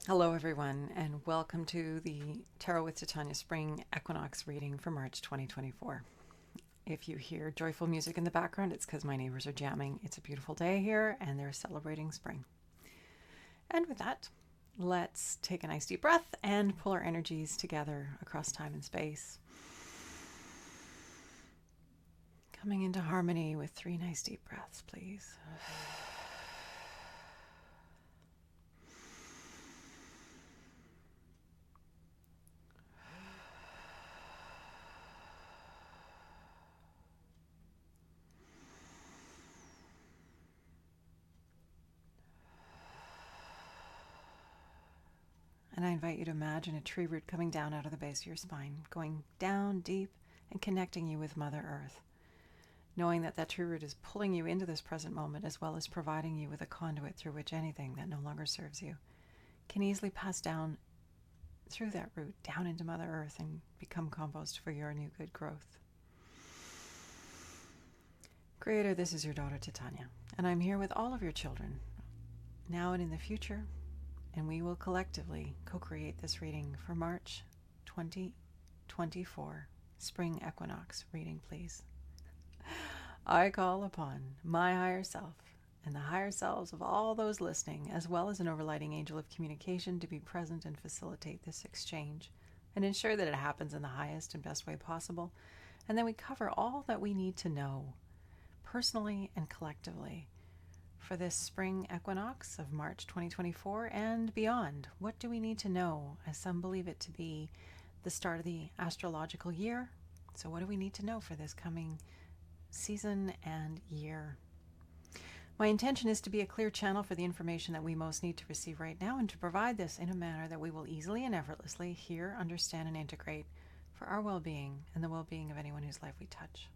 Hello, everyone, and welcome to the Tarot with Titania Spring Equinox reading for March 2024. If you hear joyful music in the background, it's because my neighbors are jamming. It's a beautiful day here, and they're celebrating spring. And with that, let's take a nice deep breath and pull our energies together across time and space. Coming into harmony with 3 nice deep breaths, please. And I invite you to imagine a tree root coming down out of the base of your spine, going down deep and connecting you with Mother Earth. Knowing that that tree root is pulling you into this present moment, as well as providing you with a conduit through which anything that no longer serves you can easily pass down through that root, down into Mother Earth, and become compost for your new good growth. Creator, this is your daughter Titania, and I'm here with all of your children, now and in the future, and we will collectively co-create this reading for March 2024, Spring Equinox reading, please. I call upon my higher self and the higher selves of all those listening, as well as an overlighting angel of communication, to be present and facilitate this exchange and ensure that it happens in the highest and best way possible. And then we cover all that we need to know, personally and collectively, for this spring equinox of March 2024 and beyond. What do we need to know, as some believe it to be the start of the astrological year? So what do we need to know for this coming season and year? My intention is to be a clear channel for the information that we most need to receive right now, and to provide this in a manner that we will easily and effortlessly hear, understand, and integrate for our well-being and the well-being of anyone whose life we touch.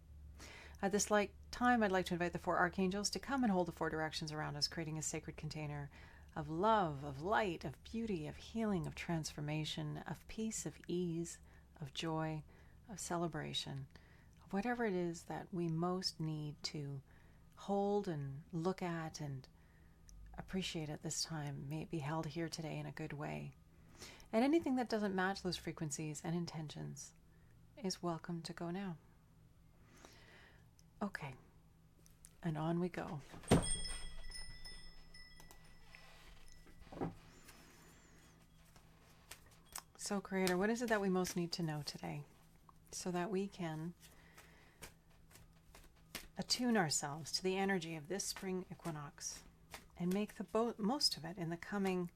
At this time, I'd like to invite the 4 archangels to come and hold the 4 directions around us, creating a sacred container of love, of light, of beauty, of healing, of transformation, of peace, of ease, of joy, of celebration, of whatever it is that we most need to hold and look at and appreciate at this time. May it be held here today in a good way. And anything that doesn't match those frequencies and intentions is welcome to go now. Okay, and on we go. So, Creator, what is it that we most need to know today so that we can attune ourselves to the energy of this spring equinox and make the most of it in the coming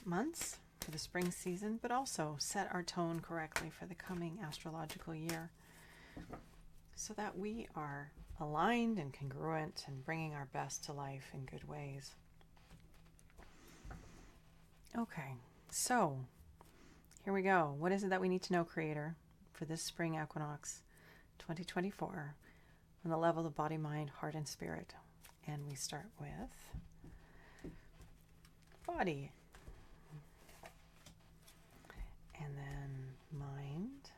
months for the spring season, but also set our tone correctly for the coming astrological year, so that we are aligned and congruent and bringing our best to life in good ways. Okay, so here we go. What is it that we need to know, Creator, for this spring equinox 2024 on the level of body, mind, heart, and spirit? And we start with body, and then mind,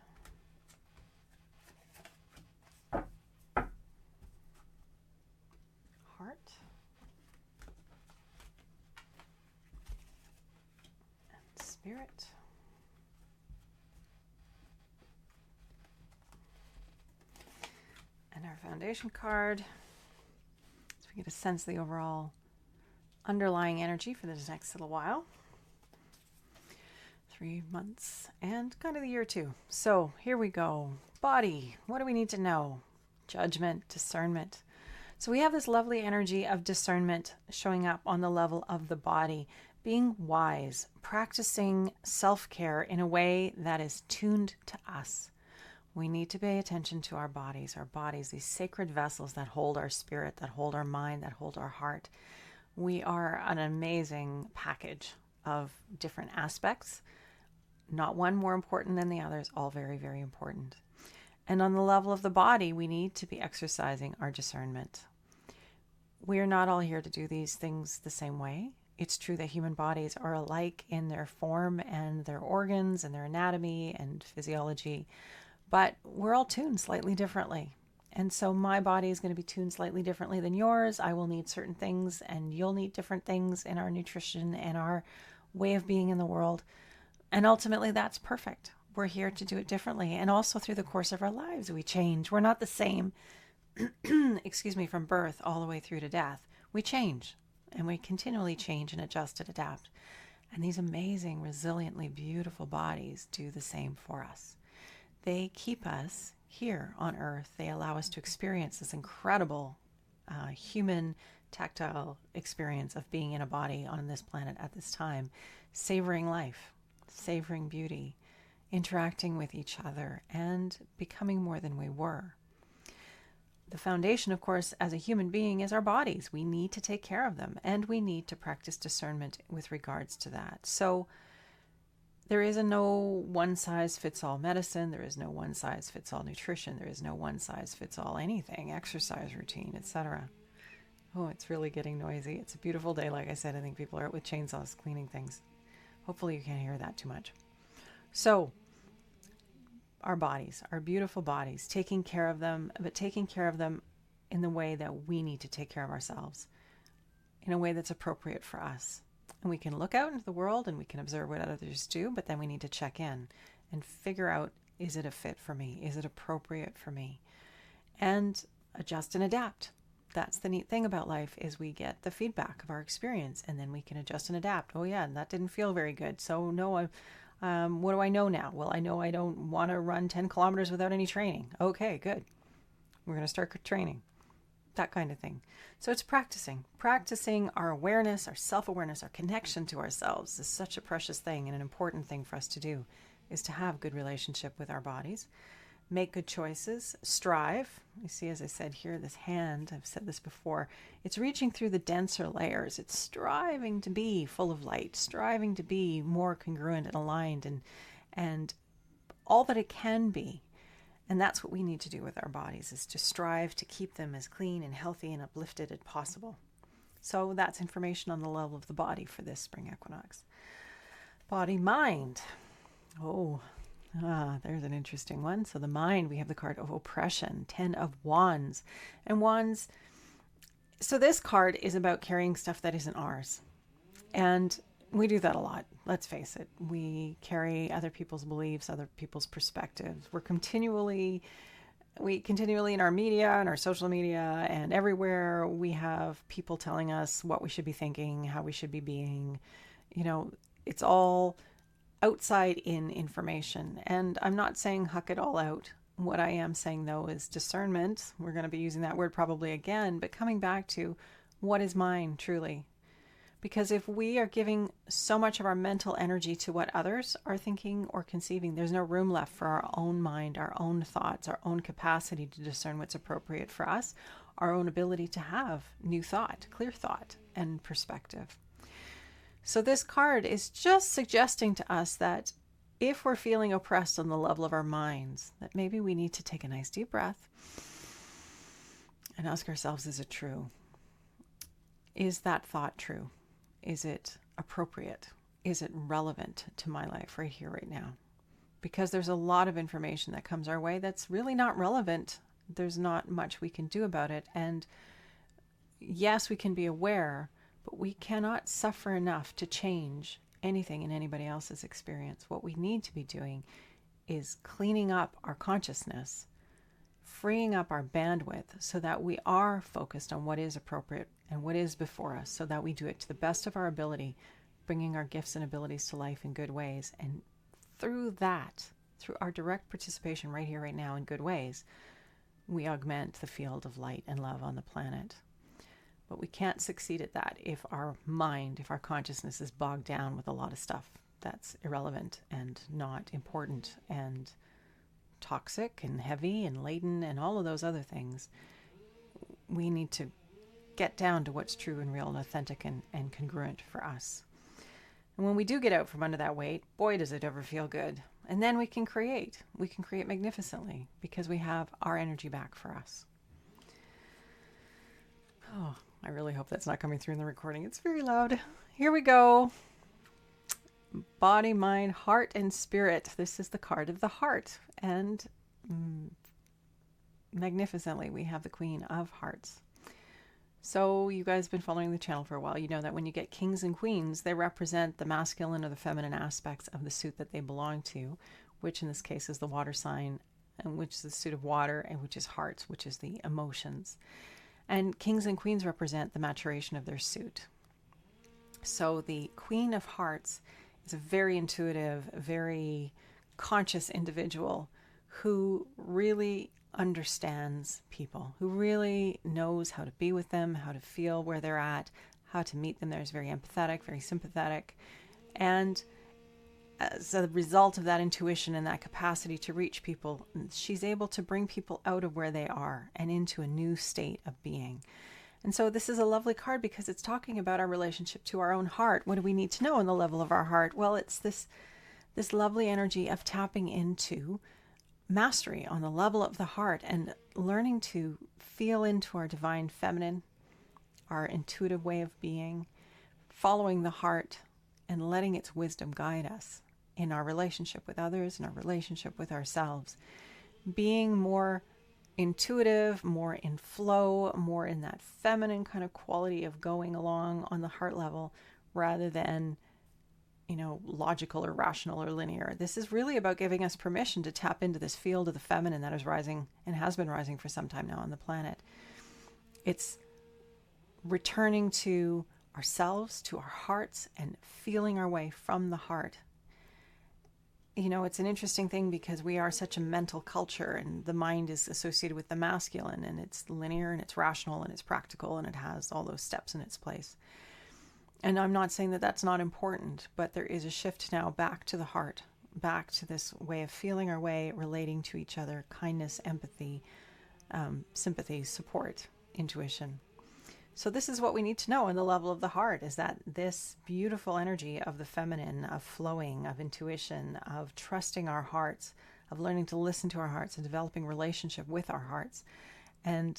heart, and spirit. And our foundation card, so we get a sense of the overall underlying energy for this next little while. 3 months and kind of the year too. So here we go. Body, what do we need to know? Judgment, discernment. So we have this lovely energy of discernment showing up on the level of the body, being wise, practicing self-care in a way that is tuned to us. We need to pay attention to our bodies, these sacred vessels that hold our spirit, that hold our mind, that hold our heart. We are an amazing package of different aspects, not one more important than the others, all very, very important. And on the level of the body, we need to be exercising our discernment. We are not all here to do these things the same way. It's true that human bodies are alike in their form and their organs and their anatomy and physiology, but we're all tuned slightly differently. And so my body is going to be tuned slightly differently than yours. I will need certain things and you'll need different things in our nutrition and our way of being in the world. And ultimately, that's perfect. We're here to do it differently. And also through the course of our lives, we change. We're not the same, excuse me, from birth all the way through to death. We change, and we continually change and adjust and adapt. And these amazing, resiliently beautiful bodies do the same for us. They keep us here on Earth. They allow us to experience this incredible human tactile experience of being in a body on this planet at this time, savoring life, savoring beauty, interacting with each other, and becoming more than we were. The foundation, of course, as a human being is our bodies. We need to take care of them, and we need to practice discernment with regards to that. So there is no one-size-fits-all medicine. There is no one-size-fits-all nutrition. There is no one-size-fits-all anything, exercise routine, etc. Oh, it's really getting noisy. It's a beautiful day. Like I said, I think people are out with chainsaws cleaning things. Hopefully you can't hear that too much. So our bodies, our beautiful bodies, taking care of them, but taking care of them in the way that we need to take care of ourselves, in a way that's appropriate for us. And we can look out into the world and we can observe what others do, but then we need to check in and figure out, is it a fit for me? Is it appropriate for me? And adjust and adapt. That's the neat thing about life, is we get the feedback of our experience and then we can adjust and adapt. Oh yeah, and that didn't feel very good. So no, what do I know now? Well, I know I don't want to run 10 kilometers without any training. Okay, good. We're going to start training. That kind of thing. So it's practicing our awareness, our self-awareness, our connection to ourselves is such a precious thing, and an important thing for us to do is to have good relationship with our bodies, make good choices, strive. You see, as I said here, this hand, I've said this before, it's reaching through the denser layers. It's striving to be full of light, striving to be more congruent and aligned and all that it can be. And that's what we need to do with our bodies, is to strive to keep them as clean and healthy and uplifted as possible. So that's information on the level of the body for this spring equinox. Body, mind. There's an interesting one. So the mind, we have the card of oppression, 10 of wands. And wands, so this card is about carrying stuff that isn't ours. And we do that a lot. Let's face it. We carry other people's beliefs, other people's perspectives. We continually in our media and our social media and everywhere, we have people telling us what we should be thinking, how we should be being. You know, it's all outside in information. And I'm not saying huck it all out. What I am saying, though, is discernment. We're going to be using that word probably again, but coming back to what is mine truly. Because if we are giving so much of our mental energy to what others are thinking or conceiving, there's no room left for our own mind, our own thoughts, our own capacity to discern what's appropriate for us, our own ability to have new thought, clear thought, and perspective. So this card is just suggesting to us that if we're feeling oppressed on the level of our minds, that maybe we need to take a nice deep breath and ask ourselves, is it true? Is that thought true? Is it appropriate? Is it relevant to my life right here, right now? Because there's a lot of information that comes our way that's really not relevant. There's not much we can do about it. And yes, we can be aware, but we cannot suffer enough to change anything in anybody else's experience. What we need to be doing is cleaning up our consciousness, freeing up our bandwidth so that we are focused on what is appropriate and what is before us, so that we do it to the best of our ability, bringing our gifts and abilities to life in good ways. And through that, through our direct participation right here, right now in good ways, we augment the field of light and love on the planet. But we can't succeed at that if our mind, if our consciousness is bogged down with a lot of stuff that's irrelevant and not important and toxic and heavy and laden and all of those other things. We need to get down to what's true and real and authentic and congruent for us. And when we do get out from under that weight, boy, does it ever feel good. And then we can create. We can create magnificently because we have our energy back for us. Oh, I really hope that's not coming through in the recording. It's very loud. Here we go. Body, mind, heart, and spirit. This is the card of the heart. And magnificently, we have the Queen of Hearts. So you guys have been following the channel for a while. You know that when you get kings and queens, they represent the masculine or the feminine aspects of the suit that they belong to, which in this case is the water sign, and which is the suit of water, and which is hearts, which is the emotions. And kings and queens represent the maturation of their suit. So the Queen of Hearts is a very intuitive, very conscious individual who really understands people, who really knows how to be with them, how to feel where they're at, how to meet them. There's very empathetic, very sympathetic. And as a result of that intuition and that capacity to reach people, she's able to bring people out of where they are and into a new state of being. And so this is a lovely card because it's talking about our relationship to our own heart. What do we need to know on the level of our heart? Well, it's this lovely energy of tapping into mastery on the level of the heart and learning to feel into our divine feminine, our intuitive way of being, following the heart and letting its wisdom guide us in our relationship with others, in our relationship with ourselves, being more intuitive, more in flow, more in that feminine kind of quality of going along on the heart level rather than logical or rational or linear. This is really about giving us permission to tap into this field of the feminine that is rising and has been rising for some time now on the planet. It's returning to ourselves, to our hearts, and feeling our way from the heart. It's an interesting thing because we are such a mental culture, and the mind is associated with the masculine, and it's linear and it's rational and it's practical and it has all those steps in its place. And I'm not saying that that's not important, but there is a shift now back to the heart, back to this way of feeling our way, relating to each other, kindness, empathy, sympathy, support, intuition. So this is what we need to know on the level of the heart, is that this beautiful energy of the feminine, of flowing, of intuition, of trusting our hearts, of learning to listen to our hearts and developing relationship with our hearts. And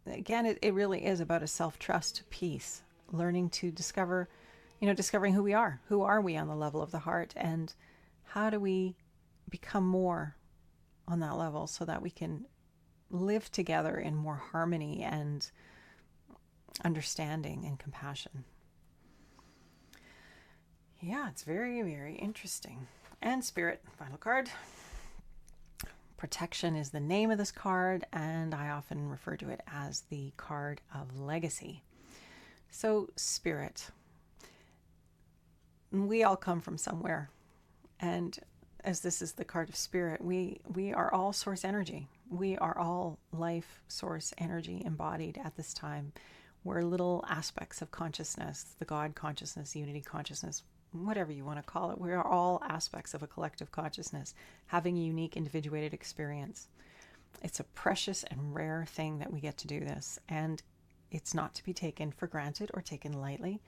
again, it really is about a self-trust piece, learning to discover, discovering who we are. Who are we on the level of the heart? And how do we become more on that level so that we can live together in more harmony and understanding and compassion? Yeah, it's very, very interesting. And Spirit, final card. Protection is the name of this card, and I often refer to it as the card of legacy. So Spirit, we all come from somewhere, and as this is the card of Spirit, we are all source energy. We are all life source energy embodied at this time. We're little aspects of consciousness, the God consciousness, unity consciousness, whatever you want to call it. We are all aspects of a collective consciousness, having a unique individuated experience. It's a precious and rare thing that we get to do this, and it's not to be taken for granted or taken lightly.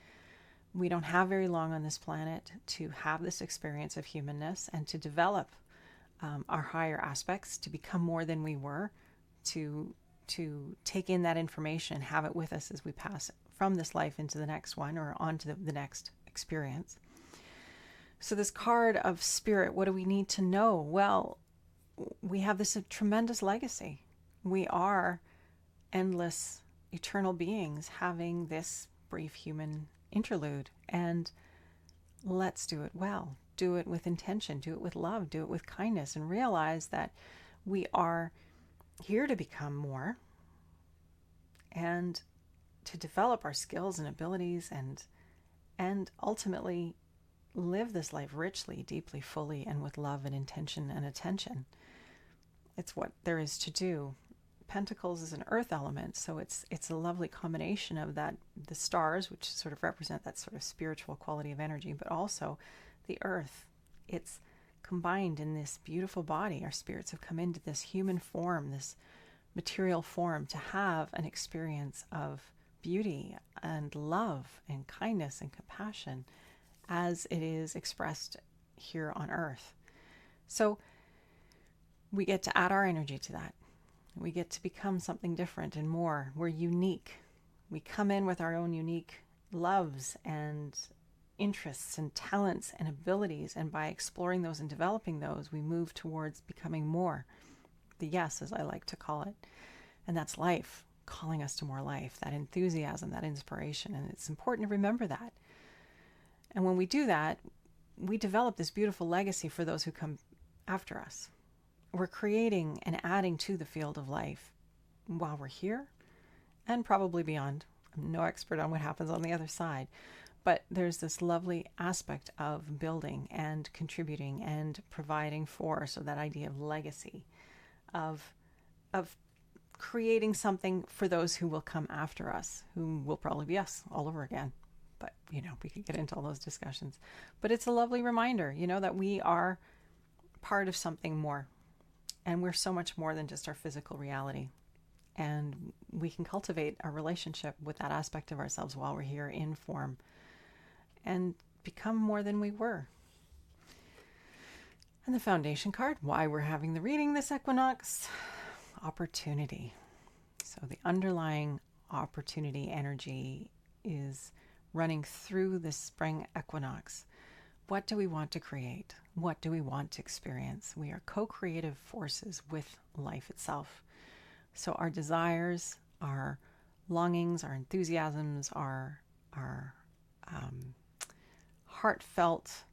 We don't have very long on this planet to have this experience of humanness and to develop our higher aspects, to become more than we were, to take in that information and have it with us as we pass from this life into the next one or on to the next experience. So this card of Spirit, what do we need to know? Well, we have this tremendous legacy. We are endless eternal beings having this brief human interlude, and let's do it well. Do it with intention, do it with love, do it with kindness, and realize that we are here to become more and to develop our skills and abilities and ultimately live this life richly, deeply, fully, and with love and intention and attention. It's what there is to do. Pentacles is an earth element, so it's a lovely combination of that, the stars, which sort of represent that sort of spiritual quality of energy, but also the earth. It's combined in this beautiful body. Our spirits have come into this human form, this material form, to have an experience of beauty and love and kindness and compassion as it is expressed here on earth. So we get to add our energy to that. We get to become something different and more. We're unique. We come in with our own unique loves and interests and talents and abilities, and by exploring those and developing those, we move towards becoming more. The yes, as I like to call it. And that's life. calling us to more life, that enthusiasm, that inspiration. And it's important to remember that. And when we do that, we develop this beautiful legacy for those who come after us. We're creating and adding to the field of life while we're here and probably beyond. I'm no expert on what happens on the other side, but there's this lovely aspect of building and contributing and providing for, so that idea of legacy, of creating something for those who will come after us, who will probably be us all over again. But, we could get into all those discussions. But it's a lovely reminder, that we are part of something more. And we're so much more than just our physical reality. And we can cultivate a relationship with that aspect of ourselves while we're here in form and become more than we were. And the foundation card, why we're having the reading this equinox, opportunity. So the underlying opportunity energy is running through this spring equinox. What do we want to create? What do we want to experience? We are co-creative forces with life itself. So our desires, our longings, our enthusiasms, our heartfelt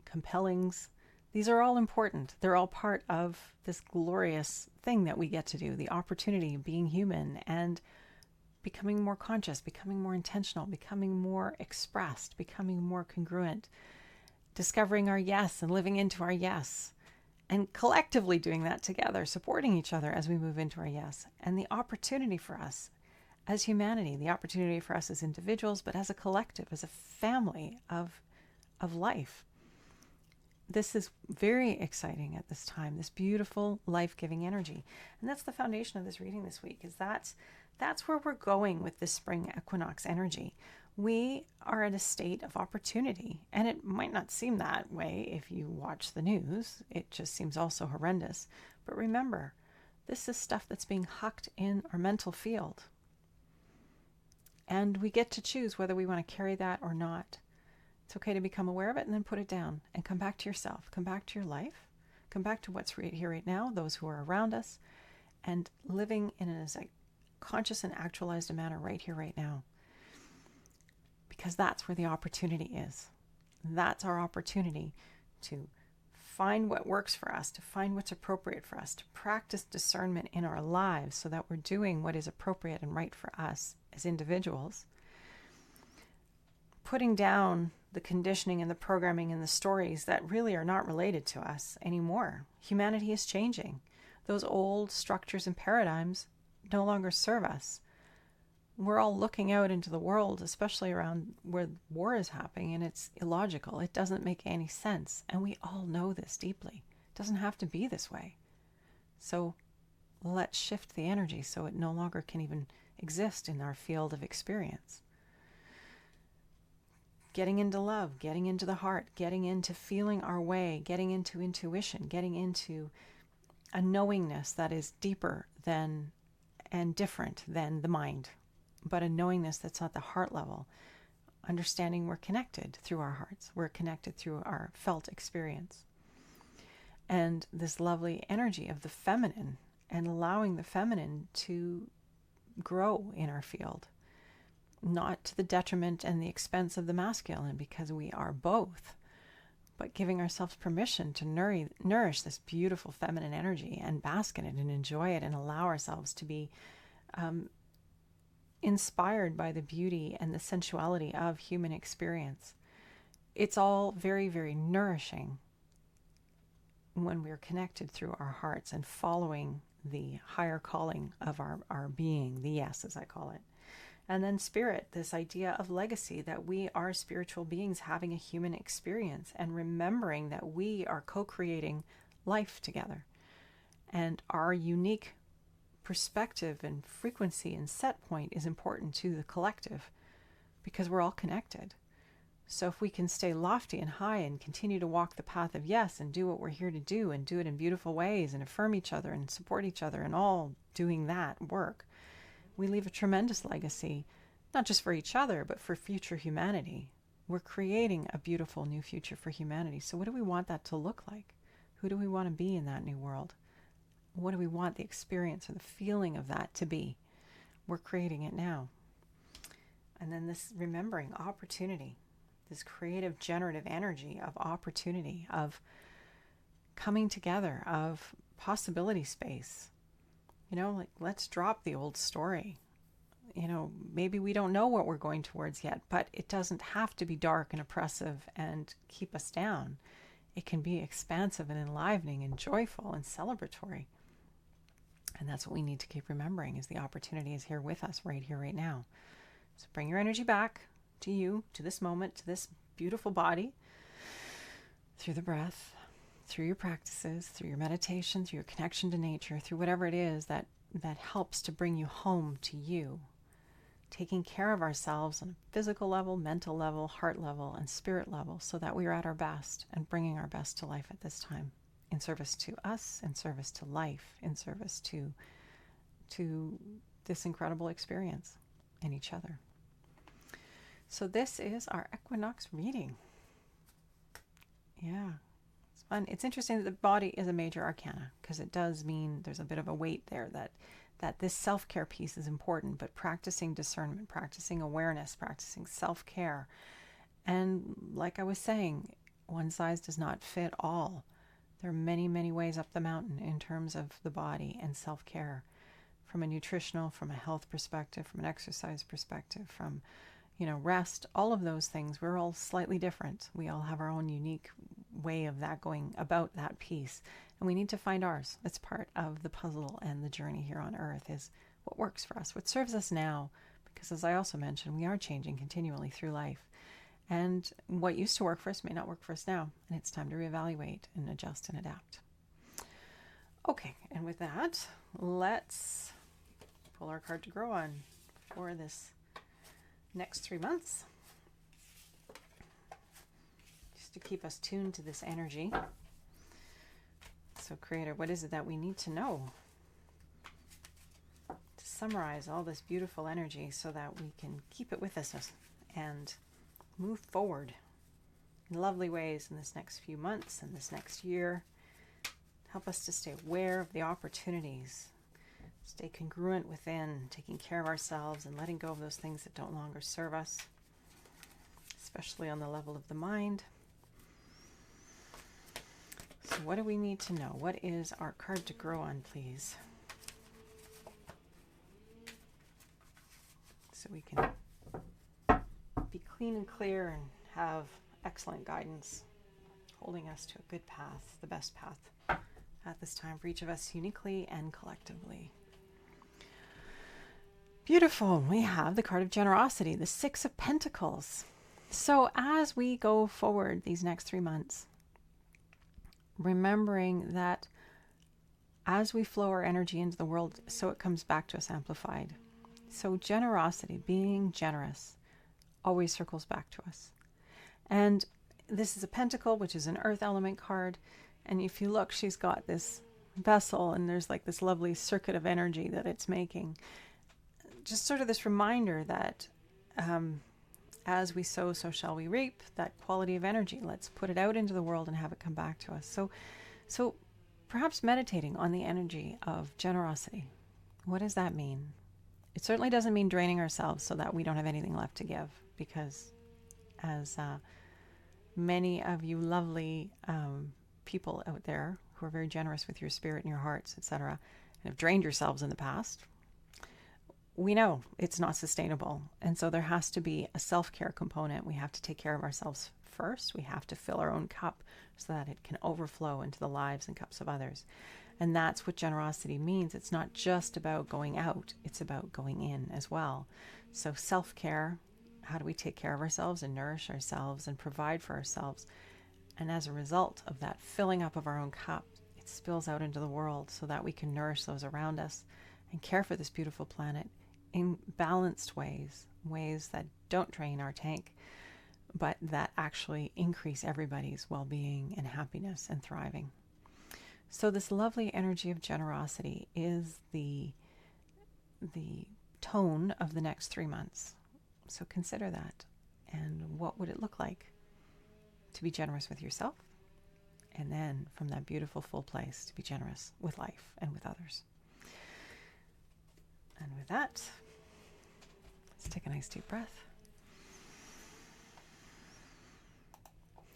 compellings, these are all important. They're all part of this glorious thing that we get to do, the opportunity of being human and becoming more conscious, becoming more intentional, becoming more expressed, becoming more congruent, discovering our yes and living into our yes, and collectively doing that together, supporting each other as we move into our yes. And the opportunity for us as humanity, the opportunity for us as individuals, but as a collective, as a family of life. This is very exciting at this time, this beautiful life-giving energy. And that's the foundation of this reading this week, is that's where we're going with this spring equinox energy. We are at a state of opportunity, and it might not seem that way if you watch the news. It just seems all so horrendous. But remember, this is stuff that's being hucked in our mental field. And we get to choose whether we want to carry that or not. It's okay to become aware of it and then put it down and come back to yourself, come back to your life, come back to what's right here, right now, those who are around us, and living in as a conscious and actualized a manner right here, right now. Because that's where the opportunity is. That's our opportunity to find what works for us, to find what's appropriate for us, to practice discernment in our lives so that we're doing what is appropriate and right for us as individuals. Putting down the conditioning and the programming and the stories that really are not related to us anymore. Humanity is changing. Those old structures and paradigms no longer serve us. We're all looking out into the world, especially around where war is happening, and it's illogical. It doesn't make any sense. And we all know this deeply. It doesn't have to be this way. So let's shift the energy so it no longer can even exist in our field of experience. Getting into love, getting into the heart, getting into feeling our way, getting into intuition, getting into a knowingness that is deeper than and different than the mind, but a knowingness that's at the heart level, understanding we're connected through our hearts, we're connected through our felt experience. And this lovely energy of the feminine and allowing the feminine to grow in our field. Not to the detriment and the expense of the masculine, because we are both, but giving ourselves permission to nourish this beautiful feminine energy and bask in it and enjoy it and allow ourselves to be inspired by the beauty and the sensuality of human experience. It's all very, very nourishing when we're connected through our hearts and following the higher calling of our being, the yes, as I call it. And then spirit, this idea of legacy, that we are spiritual beings having a human experience and remembering that we are co-creating life together. And our unique perspective and frequency and set point is important to the collective because we're all connected. So if we can stay lofty and high and continue to walk the path of yes and do what we're here to do and do it in beautiful ways and affirm each other and support each other and all doing that work, we leave a tremendous legacy, not just for each other, but for future humanity. We're creating a beautiful new future for humanity. So what do we want that to look like? Who do we want to be in that new world? What do we want the experience or the feeling of that to be? We're creating it now. And then this remembering opportunity, this creative, generative energy of opportunity, of coming together, of possibility space. Like, let's drop the old story. Maybe we don't know what we're going towards yet, but it doesn't have to be dark and oppressive and keep us down. It can be expansive and enlivening and joyful and celebratory. And that's what we need to keep remembering, is the opportunity is here with us right here, right now. So bring your energy back to you, to this moment, to this beautiful body, through the breath, through your practices, through your meditation, through your connection to nature, through whatever it is that helps to bring you home to you. Taking care of ourselves on a physical level, mental level, heart level, and spirit level, so that we are at our best and bringing our best to life at this time, in service to us, in service to life, in service to this incredible experience and each other. So this is our equinox reading. Yeah, it's fun. It's interesting that the body is a major arcana, because it does mean there's a bit of a weight there that this self-care piece is important, but practicing discernment, practicing awareness, practicing self-care. And like I was saying, one size does not fit all. There are many, many ways up the mountain in terms of the body and self-care, from a nutritional, from a health perspective, from an exercise perspective, from rest, all of those things. We're all slightly different. We all have our own unique way of that going about that piece. And we need to find ours. It's part of the puzzle and the journey here on earth, is what works for us, what serves us now. Because as I also mentioned, we are changing continually through life. And what used to work for us may not work for us now. And it's time to reevaluate and adjust and adapt. Okay, and with that, let's pull our card to grow on for this next 3 months, just to keep us tuned to this energy. So Creator, what is it that we need to know to summarize all this beautiful energy so that we can keep it with us and move forward in lovely ways in this next few months and this next year? Help us to stay aware of the opportunities, stay congruent within, taking care of ourselves and letting go of those things that don't longer serve us, especially on the level of the mind. So what do we need to know? What is our card to grow on, please? So we can be clean and clear and have excellent guidance, holding us to a good path, the best path at this time for each of us uniquely and collectively. Beautiful. We have the card of generosity, the 6 of Pentacles. So as we go forward these next 3 months, remembering that as we flow our energy into the world, so it comes back to us amplified. So generosity, being generous, always circles back to us. And this is a pentacle, which is an earth element card. And if you look, she's got this vessel, and there's like this lovely circuit of energy that it's making. Just sort of this reminder that as we sow, so shall we reap, that quality of energy. Let's put it out into the world and have it come back to us. So perhaps meditating on the energy of generosity. What does that mean? It certainly doesn't mean draining ourselves so that we don't have anything left to give, because as many of you lovely people out there who are very generous with your spirit and your hearts, etc., and have drained yourselves in the past, we know it's not sustainable. And so there has to be a self-care component. We have to take care of ourselves first. We have to fill our own cup so that it can overflow into the lives and cups of others. And that's what generosity means. It's not just about going out, it's about going in as well. So self-care, how do we take care of ourselves and nourish ourselves and provide for ourselves? And as a result of that filling up of our own cup, it spills out into the world so that we can nourish those around us and care for this beautiful planet in balanced ways, ways that don't drain our tank, but that actually increase everybody's well-being and happiness and thriving. So this lovely energy of generosity is the tone of the next 3 months. So consider that. And what would it look like to be generous with yourself? And then from that beautiful full place to be generous with life and with others. And with that, Let's take a nice deep breath.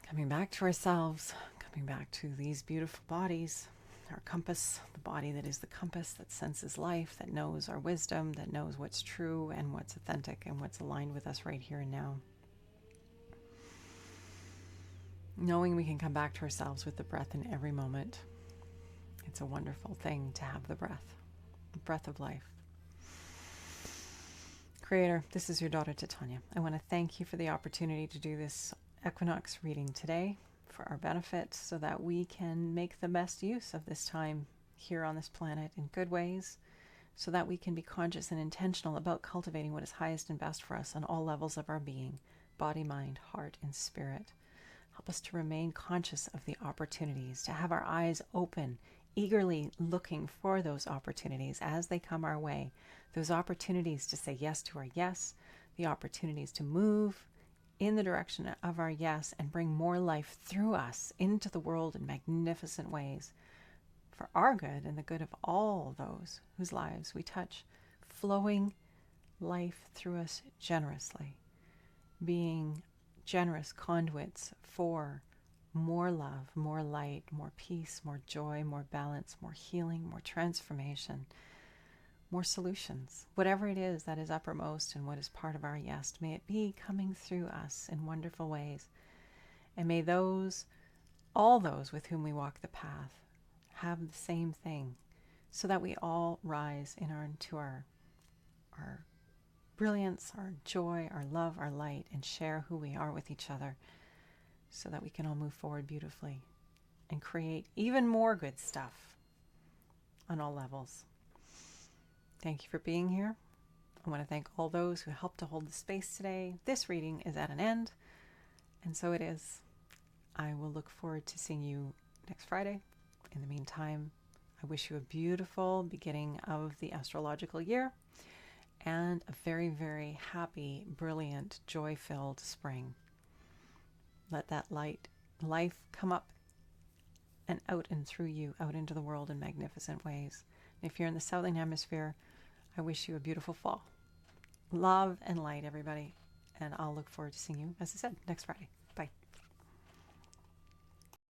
Coming back to ourselves, coming back to these beautiful bodies, our compass, the body that is the compass that senses life, that knows our wisdom, that knows what's true and what's authentic and what's aligned with us right here and now. Knowing we can come back to ourselves with the breath in every moment. It's a wonderful thing to have the breath of life. Creator, this is your daughter Titania. I want to thank you for the opportunity to do this Equinox reading today for our benefit so that we can make the best use of this time here on this planet in good ways, so that we can be conscious and intentional about cultivating what is highest and best for us on all levels of our being, body, mind, heart, and spirit. Help us to remain conscious of the opportunities, to have our eyes open, eagerly looking for those opportunities as they come our way, those opportunities to say yes to our yes, the opportunities to move in the direction of our yes and bring more life through us into the world in magnificent ways for our good and the good of all those whose lives we touch, flowing life through us generously, being generous conduits for more love, more light, more peace, more joy, more balance, more healing, more transformation, more solutions. Whatever it is that is uppermost and what is part of our yes, may it be coming through us in wonderful ways. And may all those with whom we walk the path have the same thing, so that we all rise into our brilliance, our joy, our love, our light, and share who we are with each other, so that we can all move forward beautifully and create even more good stuff on all levels. Thank you for being here. I want to thank all those who helped to hold the space today. This reading is at an end, and so it is. I will look forward to seeing you next Friday. In the meantime, I wish you a beautiful beginning of the astrological year and a very, very happy, brilliant, joy-filled spring. Let that life come up and out and through you, out into the world in magnificent ways. And if you're in the Southern Hemisphere, I wish you a beautiful fall. Love and light, everybody. And I'll look forward to seeing you, as I said, next Friday.